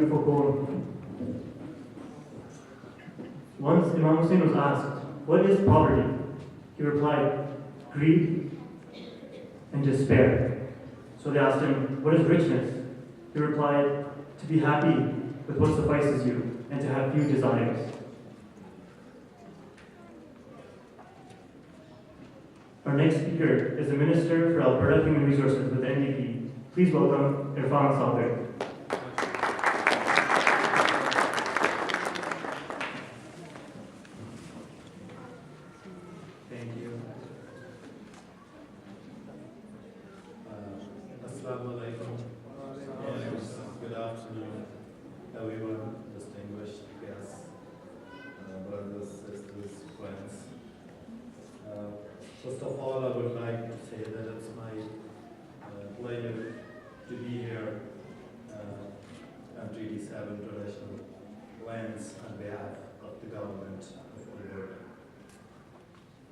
beautiful poem. Once Imam Hussain was asked, "What is poverty?" He replied, "Greed and despair." So they asked him, "What is richness?" He replied, "To be happy with what suffices you and to have few desires." Our next speaker is the Minister for Alberta Human Resources with the NDP. Please welcome Irfan Sabir. Thank you. Assalamu alaikum. Good afternoon, everyone, distinguished guests, brothers, sisters, friends. First of all, I would like to say that it's my pleasure to be here on Treaty 7 traditional lands on behalf of the government of Alberta.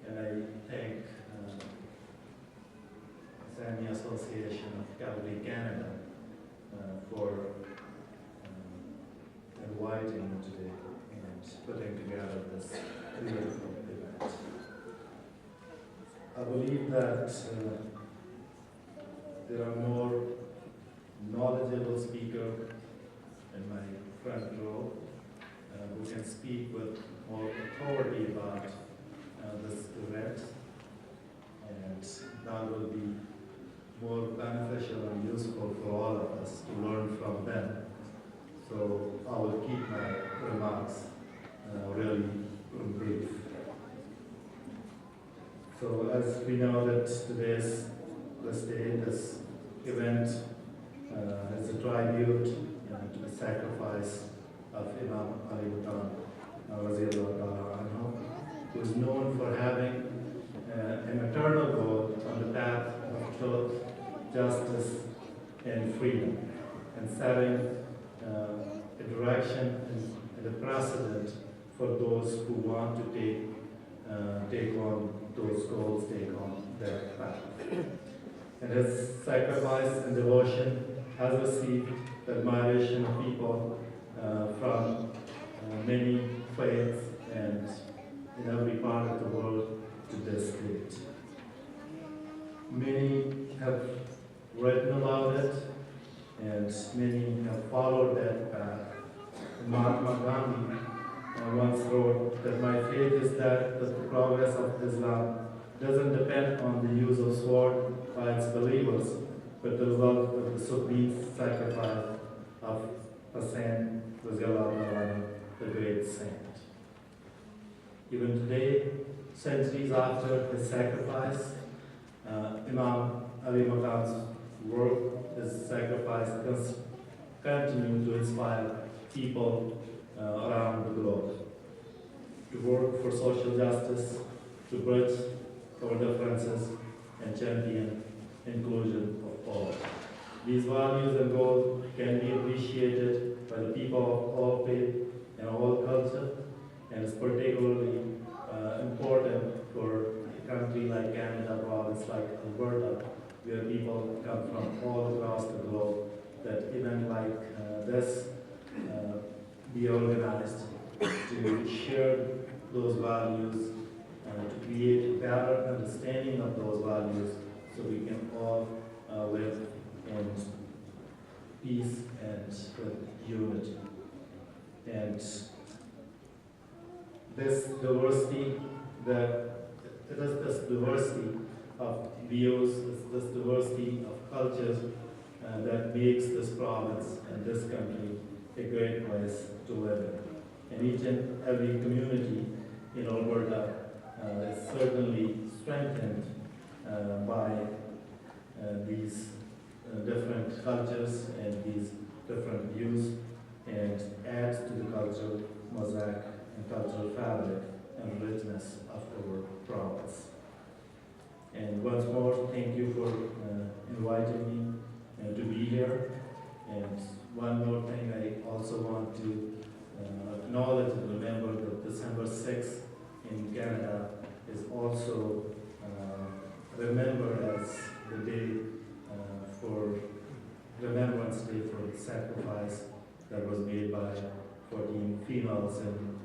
And I thank Hussaini Association of Calgary, Canada for inviting me today and putting together this beautiful event. I believe that there are more knowledgeable speakers in my front row who can speak with more authority about this event, and that will be more beneficial and useful for all of us to learn from them. So I will keep my remarks really brief. So as we know that this event is a tribute to the sacrifice of Imam who is known for having an eternal goal on the path of truth, justice, and freedom, and setting a direction and a precedent for those who want to take on those goals, take on their path. And his sacrifice and devotion has received the admiration of people from many faiths and in every part of the world to this date. Many have written about it, and many have followed that path. Mahatma Gandhi once wrote that my faith is that the progress of Islam doesn't depend on the use of sword by its believers, but the result of the supreme sacrifice of Hussain, the great saint. Even today, centuries after his sacrifice, Imam Ali Makam's work, his sacrifice continues to inspire people around the globe to work for social justice, to bridge our differences, and champion inclusion of all. These values and goals can be appreciated by the people of all faith and all culture, and is particularly important for a country like Canada, a province like Alberta, where people come from all across the globe, that event like this be organized to share those values, to create a better understanding of those values, so we can all live in peace and with unity. And this diversity, it is this diversity of views, this diversity of cultures that makes this province and this country a great place to live in. And each and every community in Alberta is certainly strengthened by these different cultures and these different views, and adds to the cultural mosaic and cultural fabric and richness of our province. And once more, thank you for inviting me to be here. And one more thing, I also want to acknowledge and remember that December 6th in Canada is also remembered as the day for Remembrance Day for the sacrifice that was made by 14 females in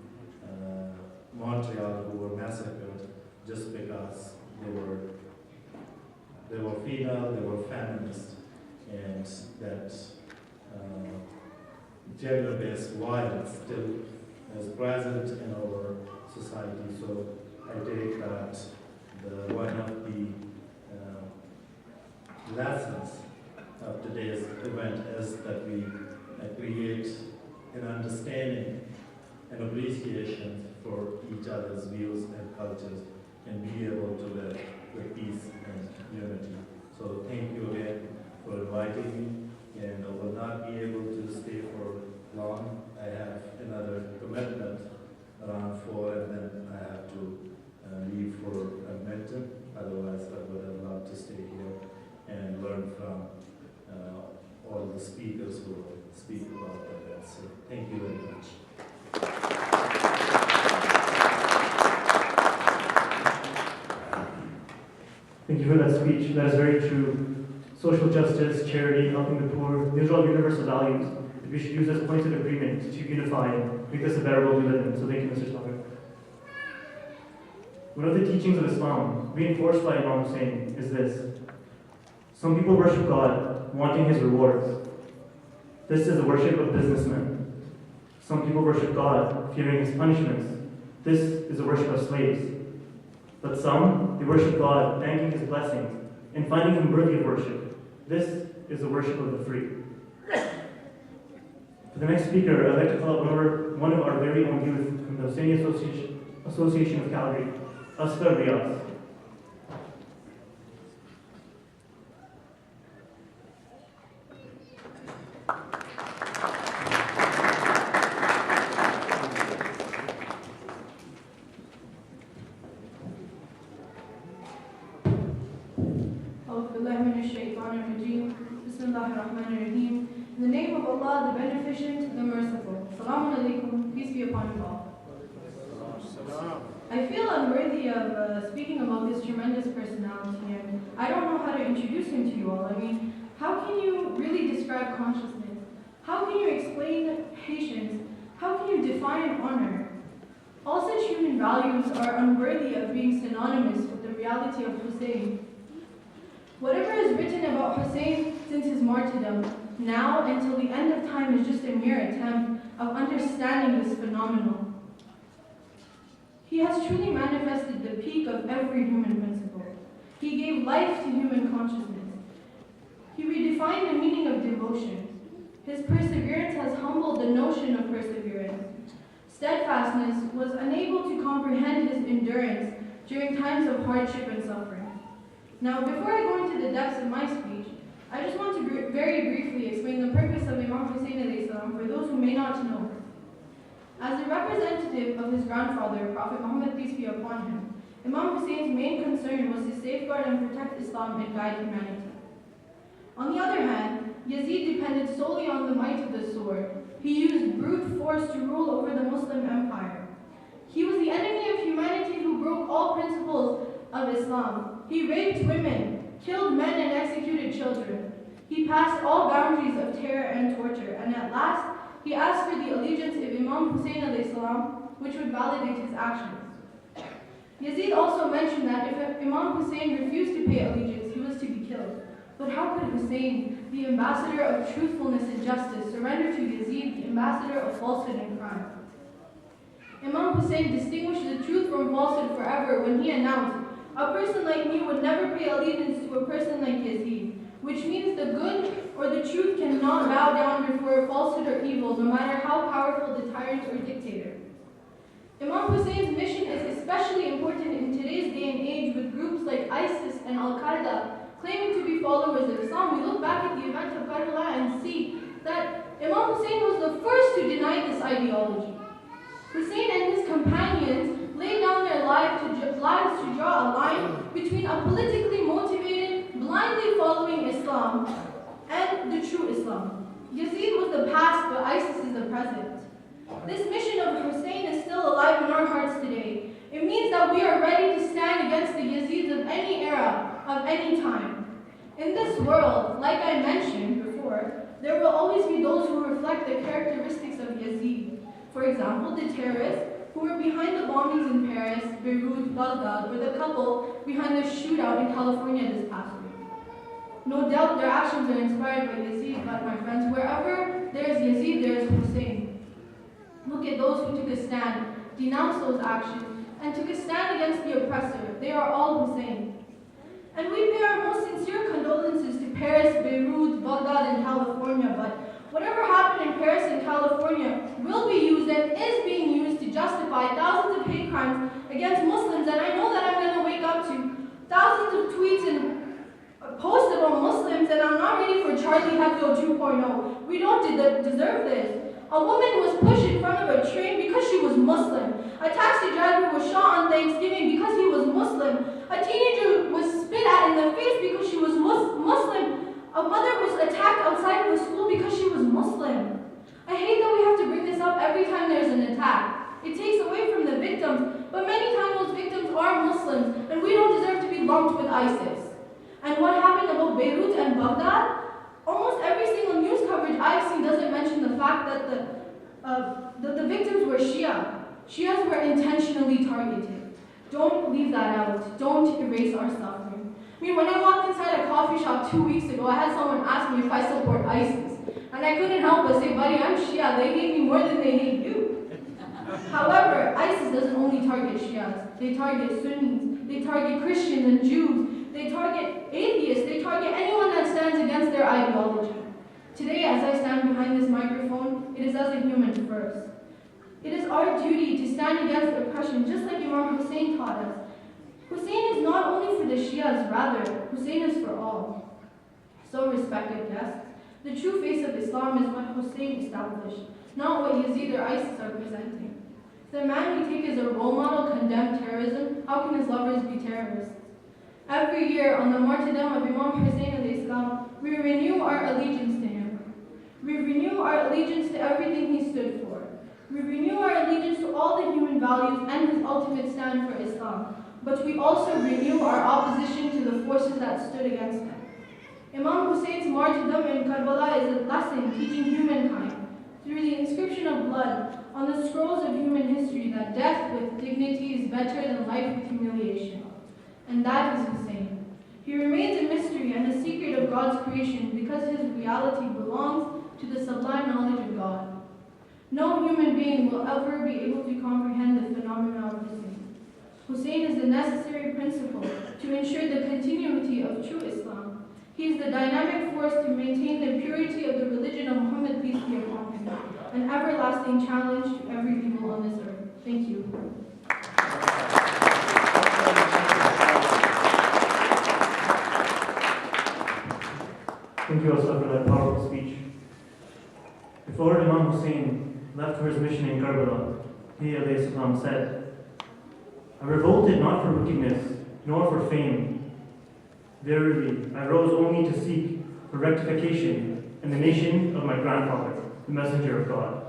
Montreal who were massacred just because they were female, they were feminist, and that gender-based violence still is present in our society. So I take that one of the lessons of today's event is that we create an understanding and appreciation for each other's views and cultures and be able to live with peace and unity. So thank you again for inviting me, and I will not be able to stay for long. I have another commitment around 4, and then I have to leave for Edmonton. Otherwise, I would have loved to stay here and learn from all the speakers who will speak about that. So thank you very much. Thank you for that speech. That is very true. Social justice, charity, helping the poor, these are all universal values that we should use as points of agreement to unify and make this a better world we live in. So thank you, Mr. Talker. One of the teachings of Islam, reinforced by Imam Hussain, is this. Some people worship God, wanting His rewards. This is the worship of businessmen. Some people worship God, fearing His punishments. This is the worship of slaves. But some, they worship God, thanking His blessings, and finding Him worthy of worship. This is the worship of the free. For the next speaker, I'd like to call up one of our very own youth from the Hussaini Association of Calgary, Asghar Riyaz. In the name of Allah, the Beneficent, the Merciful. Assalamu alaikum, peace be upon you all. I feel unworthy of speaking about this tremendous personality, and I don't know how to introduce him to you all. I mean, how can you really describe consciousness? How can you explain patience? How can you define honor? All such human values are unworthy of being synonymous with the reality of Hussain. Whatever is written about Hussain since his martyrdom, now until the end of time, is just a mere attempt of understanding this phenomenon. He has truly manifested the peak of every human principle. He gave life to human consciousness. He redefined the meaning of devotion. His perseverance has humbled the notion of perseverance. Steadfastness was unable to comprehend his endurance during times of hardship and suffering. Now, before I go into the depths of my speech, I just want to very briefly explain the purpose of Imam Hussain alayhi salam for those who may not know. As a representative of his grandfather, Prophet Muhammad, peace be upon him, Imam Hussain's main concern was to safeguard and protect Islam and guide humanity. On the other hand, Yazid depended solely on the might of the sword. He used brute force to rule over the Muslim empire. He was the enemy of humanity who broke all principles of Islam. He raped women, killed men, and executed children. He passed all boundaries of terror and torture, and at last, he asked for the allegiance of Imam Hussain alayhi salam, which would validate his actions. Yazid also mentioned that if Imam Hussain refused to pay allegiance, he was to be killed. But how could Hussain, the ambassador of truthfulness and justice, surrender to Yazid, the ambassador of falsehood and crime? Imam Hussain distinguished the truth from falsehood forever when he announced, "A person like me would never pay allegiance to a person like Yazid," which means the good or the truth cannot bow down before falsehood or evil, no matter how powerful the tyrant or dictator. Imam Hussein's mission is especially important in today's day and age with groups like ISIS and Al-Qaeda claiming to be followers of Islam. We look back at the event of Karbala and see that Imam Hussain was the first to deny this ideology. Hussain and his companions laid down their lives to draw a line between a politically motivated, blindly following Islam and the true Islam. Yazid was the past, but ISIS is the present. This mission of Hussain is still alive in our hearts today. It means that we are ready to stand against the Yazids of any era, of any time. In this world, like I mentioned before, there will always be those who reflect the characteristics of Yazid. For example, the terrorists who were behind the bombings in Paris, Beirut, Baghdad, or the couple behind the shootout in California this past week. No doubt their actions are inspired by Yazid, but my friends, wherever there is Yazid, there is Hussain. Look at those who took a stand, denounced those actions, and took a stand against the oppressor. They are all Hussain. And we pay our most sincere condolences to Paris, Beirut, Baghdad, and California, but whatever happened in Paris and California will be used and is being used to justify thousands of hate crimes against Muslims, and I know that I'm going to wake up to thousands of tweets and posts about Muslims, and I'm not ready for Charlie Hebdo 2.0. We don't deserve this. A woman was pushed in front of a train because she was Muslim. A taxi driver was shot on Thanksgiving because he was Muslim. A teenager was spit at in the face because she was Muslim. A mother was attacked outside of a school because she was Muslim. I hate that we have to bring this up every time there's an attack. It takes away from the victims, but many times those victims are Muslims, and we don't deserve to be lumped with ISIS. And what happened about Beirut and Baghdad? Almost every single news coverage I've seen doesn't mention the fact that the victims were Shia. Shias were intentionally targeted. Don't leave that out. Don't erase our suffering. I mean, when I walked inside a coffee shop 2 weeks ago, I had someone ask me if I support ISIS. And I couldn't help but say, buddy, I'm Shia. They hate me more than they hate you. However, ISIS doesn't only target Shias. They target Sunnis. They target Christians and Jews. They target atheists. They target anyone that stands against their ideology. Today, as I stand behind this microphone, it is as a human first. It is our duty to stand against oppression, just like Imam Hussain taught us. Hussain is not only for the Shias, rather, Hussain is for all. So, respected guests, the true face of Islam is what Hussain established, not what Yazid or ISIS are presenting. The man we take as a role model condemned terrorism. How can his lovers be terrorists? Every year, on the martyrdom of Imam Hussain al-Islam, we renew our allegiance to him. We renew our allegiance to everything he stood for. We renew our allegiance to all the human values and his ultimate stand for Islam. But we also renew our opposition to the forces that stood against him. Imam Hussein's martyrdom in Karbala is a lesson teaching humankind, through the inscription of blood on the scrolls of human history, that death with dignity is better than life with humiliation. And that is Hussain. He remains a mystery and a secret of God's creation because his reality belongs to the sublime knowledge of God. No human being will ever be able to comprehend the phenomena of Hussain. Hussain is the necessary principle to ensure the continuity of true Islam. He is the dynamic force to maintain the purity of the religion of Muhammad, peace be upon him, an everlasting challenge to every people on this earth. Thank you. Thank you also for that powerful speech. Before Imam Hussain left for his mission in Karbala, he alayhi salam said, I revolted not for wickedness, nor for fame. Verily, I rose only to seek for rectification in the nation of my grandfather, the messenger of God.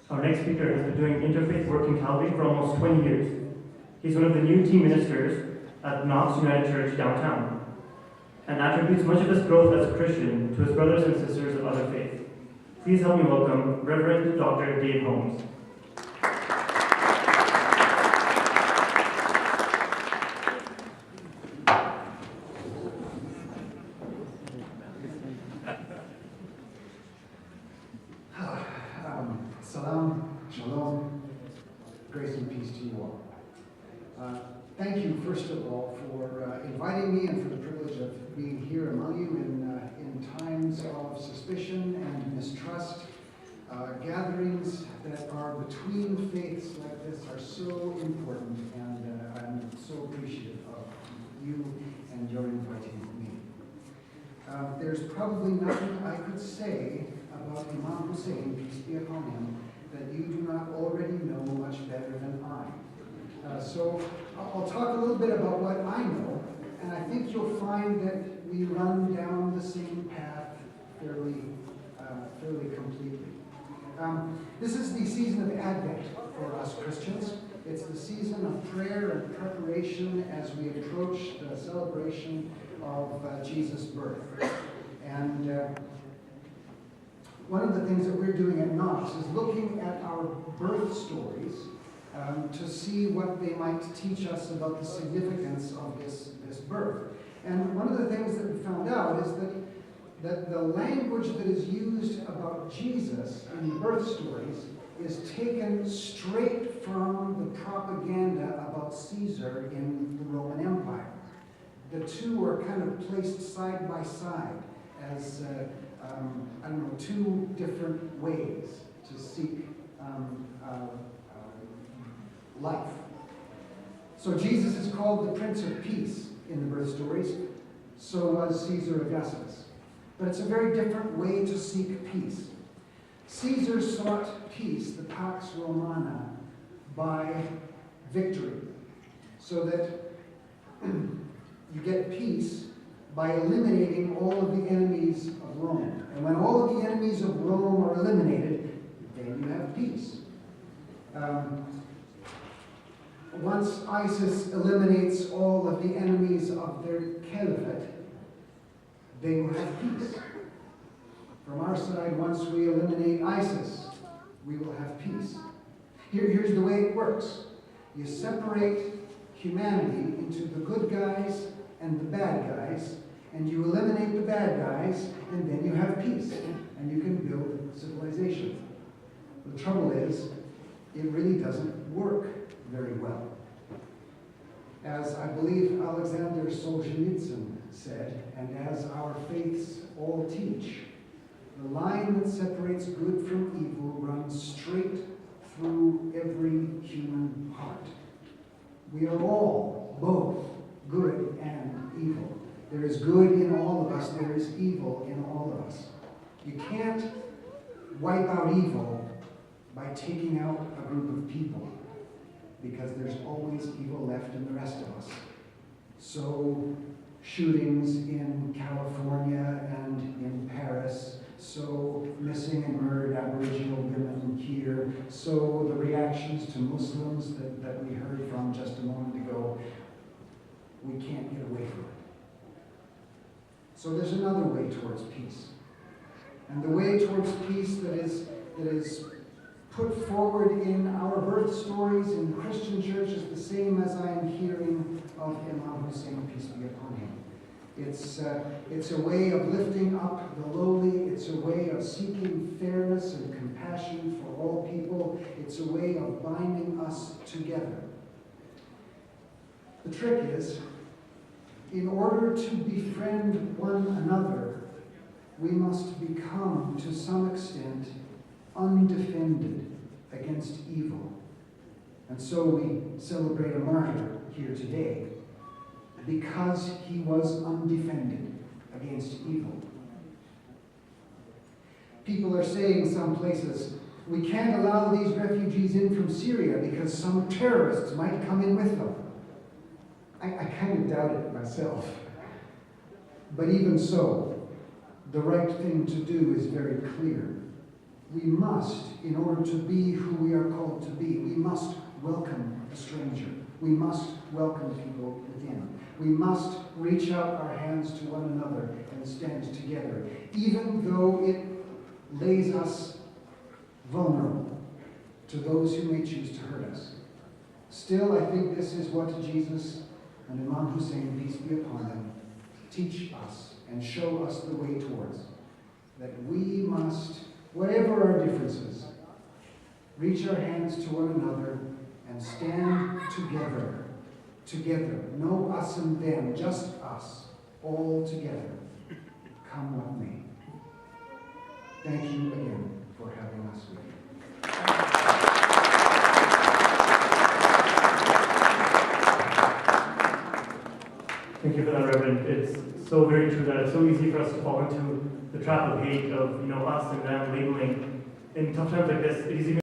Our next speaker has been doing interfaith work in Calgary for almost 20 years. He's one of the new team ministers at Knox United Church downtown, and attributes much of his growth as a Christian to his brothers and sisters of other faiths. Please help me welcome Reverend Dr. Dave Holmes. Salam, shalom, grace and peace to you all. Thank you, first of all, for inviting me and for the privilege of being here among you in times of suspicion and mistrust. Gatherings that are between faiths like this are so important, and I'm so appreciative of you and your inviting me. There's probably nothing I could say about Imam Hussain, peace be upon him, that you do not already know much better than I. So I'll talk a little bit about what I know, and I think you'll find that we run down the same path fairly completely. This is the season of Advent for us Christians, It's the season of prayer and preparation as we approach the celebration of Jesus' birth. And one of the things that we're doing at Knox is looking at our birth stories to see what they might teach us about the significance of this birth. And one of the things that we found out is that the language that is used about Jesus in the birth stories is taken straight from the propaganda about Caesar in the Roman Empire. The two are kind of placed side by side as, two different ways to seek life. So Jesus is called the Prince of Peace in the birth stories. So was Caesar Augustus. But it's a very different way to seek peace. Caesar sought peace, the Pax Romana, by victory, so that you get peace by eliminating all of the enemies of Rome. And when all of the enemies of Rome are eliminated, then you have peace. Once ISIS eliminates all of the enemies of their caliphate, they will have peace. From our side, once we eliminate ISIS, we will have peace. Here's the way it works. You separate humanity into the good guys and the bad guys, and you eliminate the bad guys, and then you have peace, and you can build civilization. The trouble is, it really doesn't work very well. As I believe Alexander Solzhenitsyn said, and as our faiths all teach, the line that separates good from evil runs straight through every human heart. We are all both good and evil. There is good in all of us, there is evil in all of us. You can't wipe out evil by taking out a group of people, because there's always evil left in the rest of us. So shootings in California and in Paris, so missing and murdered Aboriginal women here, so the reactions to Muslims that we heard from just a moment ago, we can't get away from it. So there's another way towards peace. And the way towards peace that is put forward in our birth stories in the Christian church is the same as I am hearing of Imam Hussain, peace be upon him. It's a way of lifting up the lowly. It's a way of seeking fairness and compassion for all people. It's a way of binding us together. The trick is, in order to befriend one another, we must become, to some extent, undefended against evil. And so we celebrate a martyr here today, because he was undefended against evil. People are saying in some places, we can't allow these refugees in from Syria because some terrorists might come in with them. I kind of doubt it myself. But even so, the right thing to do is very clear. We must, in order to be who we are called to be, we must welcome a stranger. We must welcome people within. We must reach out our hands to one another and stand together, even though it lays us vulnerable to those who may choose to hurt us. Still, I think this is what Jesus and Imam Hussain, peace be upon him, teach us and show us the way towards. That we must, whatever our differences, reach our hands to one another and stand together. Together. No us and them, just us, all together. Come what may. Thank you again for having us with you. Thank you for that, Reverend. It's so very true that it's so easy for us to fall into the trap of hate, of us and them labeling. In tough times like this, it is even